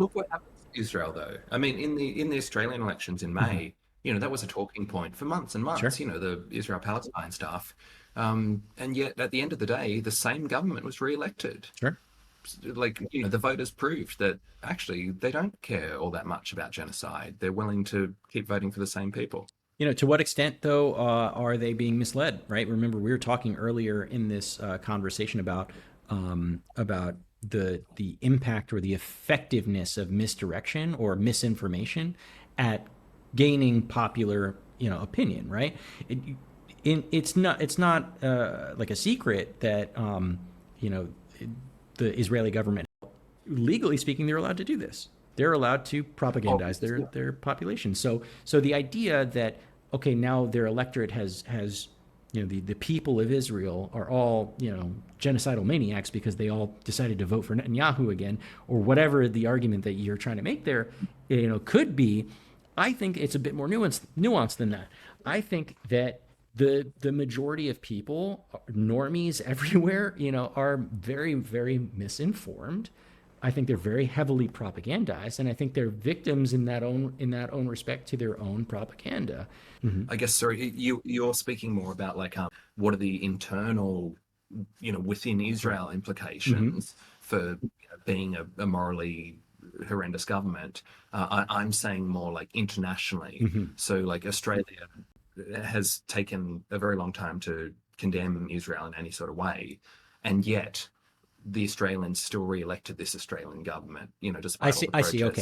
look what happened to Israel, though. I mean, in the Australian elections in Hmm. May, that was a talking point for months and months. Sure, The Israel-Palestine stuff, and yet at the end of the day, the same government was re-elected. sure. Like, the voters proved that actually they don't care all that much about genocide. They're willing to keep voting for the same people. To what extent, though, are they being misled? Right. Remember, we were talking earlier in this conversation about the impact or the effectiveness of misdirection or misinformation at gaining popular opinion. Right. It, it's not like a secret that you know the Israeli government, legally speaking, they're allowed to do this. They're allowed to propagandize Obviously. their population. So the idea that, okay, now their electorate has the people of Israel are all genocidal maniacs because they all decided to vote for Netanyahu again, or whatever the argument that you're trying to make there, could be. I think it's a bit more nuanced than that. I think that the majority of people, normies everywhere, are very, very misinformed. I think they're very heavily propagandized, and I think they're victims in that own respect to their own propaganda. Mm-hmm. I guess, sorry, you're speaking more about like what are the internal, within Right. Israel Mm-hmm. implications for being a morally horrendous government. I'm saying more like internationally. Mm-hmm. So like Australia has taken a very long time to condemn Israel in any sort of way, and yet the Australians still re-elected this Australian government, I despite all see. the I see. Okay. protests